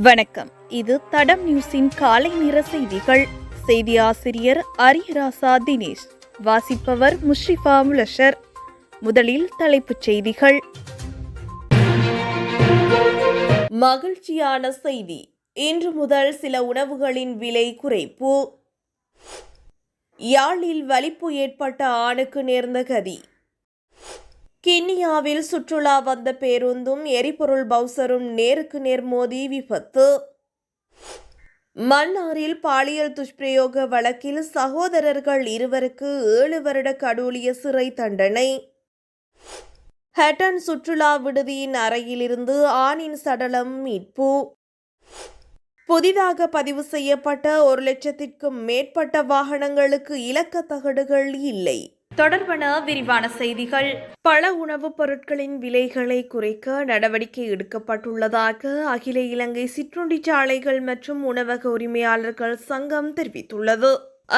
வணக்கம். இது தடம் நியூஸின் காலை நேர செய்திகள். செய்தி ஆசிரியர் அரியராசா தினேஷ். வாசிப்பவர் முஷ்ரிஃபா முலஷர். முதலில் தலைப்புச் செய்திகள். மகிழ்ச்சியான செய்தி. இன்று முதல் சில உணவுகளின் விலை குறைப்பு. யாழில் வலிப்பு ஏற்பட்ட ஆணுக்கு நேர்ந்த கதி. கிண்ணியாவில் சுற்றுலா வந்த பேருந்தும் எரிபொருள் பவுசரும் நேருக்கு நேர் மோதி விபத்து. மன்னாரில் பாலியல் துஷ்பிரயோக வழக்கில் சகோதரர்கள் இருவருக்கு 7 வருட கடூழிய சிறை தண்டனை. ஹட்டன் சுற்றுலா விடுதியின் அறையிலிருந்து ஆணின் சடலம் மீட்பு. புதிதாக பதிவு செய்யப்பட்ட 1,00,000க்கும் மேற்பட்ட வாகனங்களுக்கு இலக்க தகடுகள் இல்லை. தொடர்பான விரிவான செய்திகள். பல உணவுப் பொருட்களின் விலைகளை குறைக்க நடவடிக்கை எடுக்கப்பட்டுள்ளதாக அகில இலங்கை சிற்றுண்டிச்சாலைகள் மற்றும் உணவக உரிமையாளர்கள் சங்கம் தெரிவித்துள்ளது.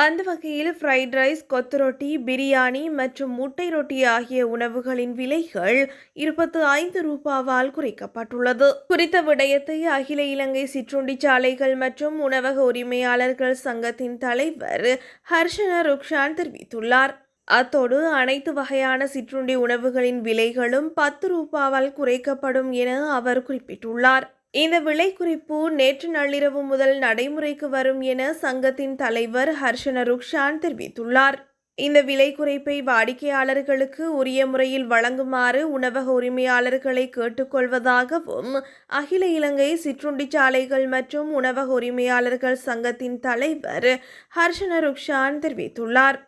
அந்த வகையில் ஃப்ரைட் ரைஸ், கொத்து ரொட்டி, பிரியாணி மற்றும் முட்டை ரொட்டி ஆகிய உணவுகளின் விலைகள் 25 ரூபாவால் குறைக்கப்பட்டுள்ளது. குறித்த விடயத்தை அகில இலங்கை சிற்றுண்டிச்சாலைகள் மற்றும் உணவக உரிமையாளர்கள் சங்கத்தின் தலைவர் ஹர்ஷன ருக்ஷான் தெரிவித்துள்ளார். அத்தோடு அனைத்து வகையான சிற்றுண்டி உணவுகளின் விலைகளும் 10 ரூபாவால் குறைக்கப்படும் என அவர் குறிப்பிட்டுள்ளார். இந்த விலை குறைப்பு நேற்று நள்ளிரவு முதல் நடைமுறைக்கு வரும் என சங்கத்தின் தலைவர் ஹர்ஷன ருக்ஷான் தெரிவித்துள்ளார். இந்த விலை குறைப்பை வாடிக்கையாளர்களுக்கு உரிய முறையில் வழங்குமாறு உணவக உரிமையாளர்களை கேட்டுக்கொள்வதாகவும் அகில இலங்கை சிற்றுண்டிச்சாலைகள் மற்றும் உணவக உரிமையாளர்கள் சங்கத்தின் தலைவர் ஹர்ஷன ருக்ஷான் தெரிவித்துள்ளார்.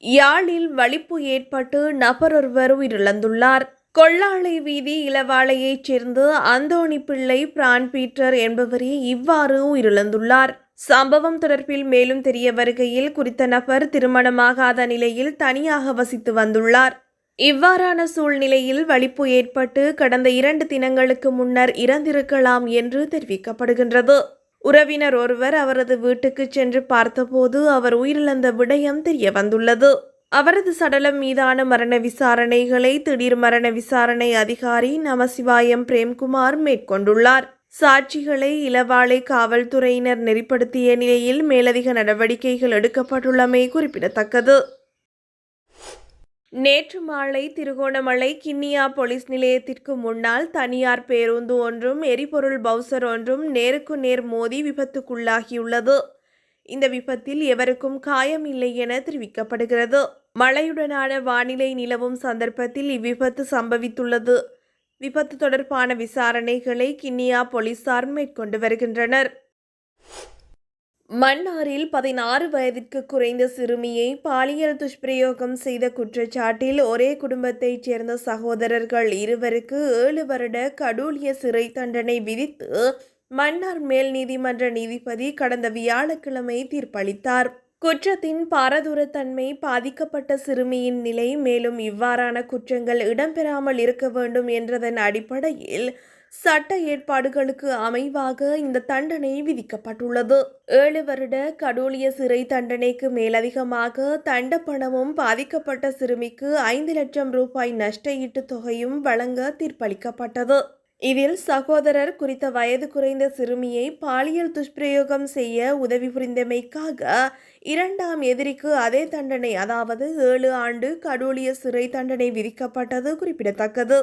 யாழில் வலிப்பு ஏற்பட்டு நபரொருவர் உயிரிழந்துள்ளார். கொள்ளாளை வீதி இளவாளையைச் சேர்ந்த அந்தோணி பிள்ளை பிரான் பீட்டர் என்பவரே இவ்வாறு உயிரிழந்துள்ளார். சம்பவம் தொடர்பில் மேலும் தெரிய வருகையில் குறித்த நபர் திருமணமாகாத நிலையில் தனியாக வசித்து வந்துள்ளார். இவ்வாறான சூழ்நிலையில் வலிப்பு ஏற்பட்டு கடந்த 2 தினங்களுக்கு முன்னர் இறந்திருக்கலாம் என்று தெரிவிக்கப்படுகின்றது. உறவினர் ஒருவர் அவரது வீட்டுக்கு சென்று பார்த்தபோது அவர் உயிரிழந்த விடயம் தெரிய வந்துள்ளது. அவரது சடலம் மீதான மரண விசாரணைகளை திடீர் மரண விசாரணை அதிகாரி நமசிவாயம் பிரேம்குமார் மேற்கொண்டுள்ளார். சாட்சிகளை இளவாளை காவல்துறையினர் நெறிப்படுத்திய நிலையில் மேலதிக நடவடிக்கைகள் எடுக்கப்பட்டுள்ளமை குறிப்பிடத்தக்கது. நேற்று மாலை திருகோணமலை கிண்ணியா போலீஸ் நிலையத்திற்கு முன்னால் தனியார் பேருந்து ஒன்றும் எரிபொருள் பவுசர் ஒன்றும் நேருக்கு நேர் மோதி விபத்துக்குள்ளாகியுள்ளது. இந்த விபத்தில் எவருக்கும் காயம் இல்லை என தெரிவிக்கப்படுகிறது. மழையுடனான வானிலை நிலவும் சந்தர்ப்பத்தில் இவ்விபத்து சம்பவித்துள்ளது. விபத்து தொடர்பான விசாரணைகளை கிண்ணியா போலீசார் மேற்கொண்டு வருகின்றனர். மன்னாரில் 16 வயதிற்கு குறைந்த சிறுமியை பாலியல் துஷ்பிரயோகம் செய்த குற்றச்சாட்டில் ஒரே குடும்பத்தைச் சேர்ந்த சகோதரர்கள் இருவருக்கு 7 வருட கடூழிய சிறை தண்டனை விதித்து மன்னார் மேல் நீதிமன்ற நீதிபதி கடந்த வியாழக்கிழமை தீர்ப்பளித்தார். குற்றத்தின் பாரதூரத்தன்மை, பாதிக்கப்பட்ட சிறுமியின் நிலை, மேலும் இவ்வாறான குற்றங்கள் இடம்பெறாமல் இருக்க வேண்டும் என்றதன் அடிப்படையில் சட்ட ஏற்பாடுகளுக்கு அமைவாக இந்த தண்டனை விதிக்கப்பட்டுள்ளது. 7 வருட கடூழிய சிறை தண்டனைக்கு மேலதிகமாக தண்டப்பணமும் பாதிக்கப்பட்ட சிறுமிக்கு 5 லட்சம் ரூபாய் நஷ்ட ஈட்டுத் தொகையும் வழங்க தீர்ப்பளிக்கப்பட்டது. இதில் சகோதரர் குறித்த வயது குறைந்த சிறுமியை பாலியல் துஷ்பிரயோகம் செய்ய உதவி புரிந்தமைக்காக 2ஆம் எதிரிக்கு அதே தண்டனை, அதாவது 7 ஆண்டு கடூழிய சிறை தண்டனை விதிக்கப்பட்டது குறிப்பிடத்தக்கது.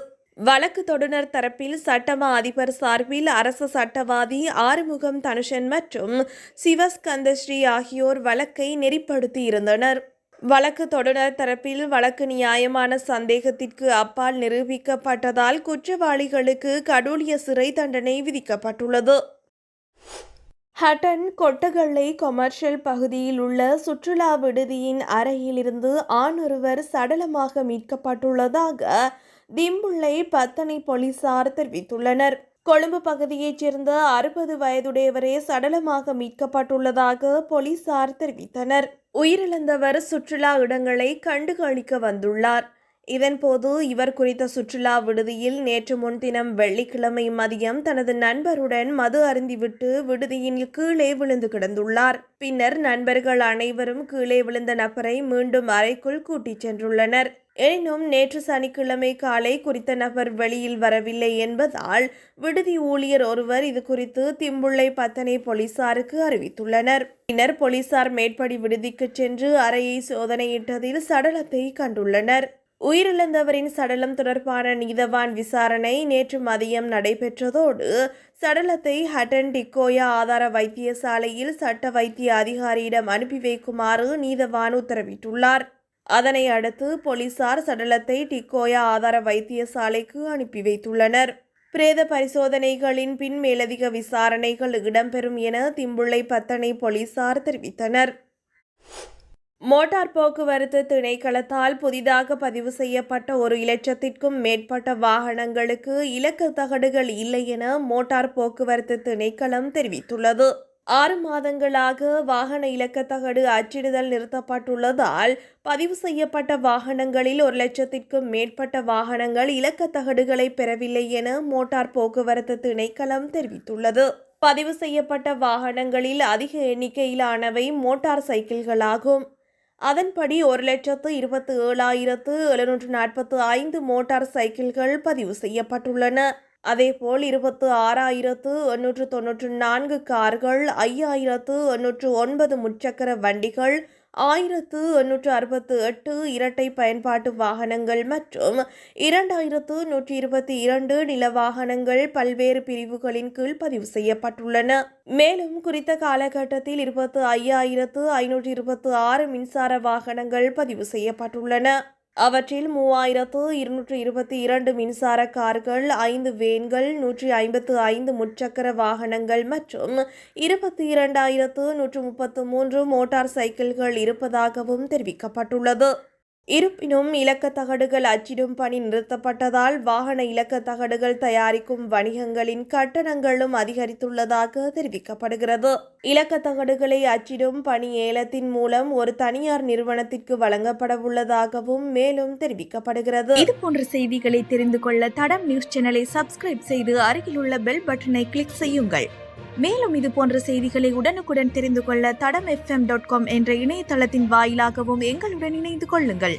வழக்கு தொடுனர் தரப்பில் சட்டமா அதிபர் சார்பில் அரசு சட்டவாதி ஆறுமுகம் தனுஷன் மற்றும் சிவஸ்கந்தஸ்ரீ ஆகியோர் வழக்கை நெறிப்படுத்தி இருந்தனர். வழக்கு தொடுனர் தரப்பில் வழக்கு நியாயமான சந்தேகத்திற்கு அப்பால் நிரூபிக்கப்பட்டதால் குற்றவாளிகளுக்கு கடூழிய சிறை தண்டனை விதிக்கப்பட்டுள்ளது. ஹட்டன் கொட்டகள்ளை கொமர்ஷியல் பகுதியில் உள்ள சுற்றுலா விடுதியின் அறையிலிருந்து ஆண் ஒருவர் சடலமாக மீட்கப்பட்டுள்ளதாக திம்புள்ளை பத்தனை போலீசார் தெரிவித்துள்ளனர். கொழும்பு பகுதியைச் சேர்ந்த 60 வயதுடையவரே சடலமாக மீட்கப்பட்டுள்ளதாக போலீசார் தெரிவித்தனர். உயிரிழந்தவர் சுற்றுலா இடங்களை கண்டுகளிக்க வந்துள்ளார். இதன்போது இவர் குறித்த சுற்றுலா விடுதியில் நேற்று முன்தினம் வெள்ளிக்கிழமை மதியம் தனது நண்பருடன் மது அருந்திவிட்டு விடுதியின் கீழே விழுந்து கிடந்துள்ளார். பின்னர் நண்பர்கள் அனைவரும் கீழே விழுந்த நபரை மீண்டும் அறைக்குள் கூட்டிச் சென்றுள்ளனர். எனினும் நேற்று சனிக்கிழமை காலை குறித்த நபர் வெளியில் வரவில்லை என்பதால் விடுதி ஊழியர் ஒருவர் இது குறித்து திம்புள்ளை பத்தனை போலீசாருக்கு அறிவித்துள்ளனர். பின்னர் போலீசார் மேற்படி விடுதிக்கு சென்று அறையை சோதனையிட்டதில் சடலத்தை கண்டுள்ளனர். உயிரிழந்தவரின் சடலம் தொடர்பான நீதவான் விசாரணை நேற்று மதியம் நடைபெற்றதோடு சடலத்தை ஹட்டன் டிக்கோயா ஆதார வைத்தியசாலையில் சட்ட வைத்திய அதிகாரியிடம் அனுப்பி வைக்குமாறு நீதவான் உத்தரவிட்டுள்ளார். அதனை அடுத்து போலீசார் சடலத்தை டிக்கோயா ஆதார வைத்தியசாலைக்கு அனுப்பி வைத்துள்ளனர். பிரேத பரிசோதனைகளின் பின் மேலதிக விசாரணைகள் இடம்பெறும் என திம்புள்ளை பத்தனை போலீசார் தெரிவித்தனர். மோட்டார் போக்குவரத்து திணைக்களத்தால் புதிதாக பதிவு செய்யப்பட்ட 1,00,000க்கும் மேற்பட்ட வாகனங்களுக்கு இலக்க தகடுகள் இல்லை என மோட்டார் போக்குவரத்து திணைக்களம் தெரிவித்துள்ளது. 6 மாதங்களாக வாகன இலக்க தகடு அச்சிடுதல் நிறுத்தப்பட்டுள்ளதால் பதிவு செய்யப்பட்ட வாகனங்களில் 1,00,000க்கும் மேற்பட்ட வாகனங்கள் இலக்க தகடுகளை பெறவில்லை என மோட்டார் போக்குவரத்து திணைக்களம் தெரிவித்துள்ளது. பதிவு செய்யப்பட்ட வாகனங்களில் அதிக எண்ணிக்கையிலானவை மோட்டார் சைக்கிள்களாகும். அதன்படி 1,27,745 மோட்டார் சைக்கிள்கள் பதிவு செய்யப்பட்டுள்ளன. அதேபோல் 26,894 கார்கள், 5,809 முச்சக்கர வண்டிகள், 1,868 இரட்டை பயன்பாட்டு வாகனங்கள் மற்றும் 2,122 நில வாகனங்கள் பல்வேறு பிரிவுகளின் கீழ் பதிவு செய்யப்பட்டுள்ளன. மேலும் குறித்த காலகட்டத்தில் 25,526 மின்சார வாகனங்கள் பதிவு செய்யப்பட்டுள்ளன. அவற்றில் 3,222 மின்சார கார்கள், 5 வேன்கள், 155 முச்சக்கர வாகனங்கள் மற்றும் 22,133 மோட்டார் சைக்கிள்கள் இருப்பதாகவும் தெரிவிக்கப்பட்டுள்ளது. இருப்பினும் இலக்க தகடுகள் அச்சிடும் பணி நிறுத்தப்பட்டதால் வாகன இலக்க தகடுகள் தயாரிக்கும் வணிகங்களின் கட்டணங்களும் அதிகரித்துள்ளதாக தெரிவிக்கப்படுகிறது. இலக்க தகடுகளை அச்சிடும் பணி ஏலத்தின் மூலம் ஒரு தனியார் நிறுவனத்திற்கு வழங்கப்படவுள்ளதாகவும் மேலும் தெரிவிக்கப்படுகிறது. இதுபோன்ற செய்திகளை தெரிந்து கொள்ள தடம் நியூஸ் சேனலை சப்ஸ்கிரைப் செய்து அருகிலுள்ள பெல் பட்டனை கிளிக் செய்யுங்கள். மேலும் இது போன்ற செய்திகளை உடனுக்குடன் தெரிந்து கொள்ள தடம் fm.com என்ற இணையதளத்தின் வாயிலாகவும் எங்களுடன் இணைந்து கொள்ளுங்கள்.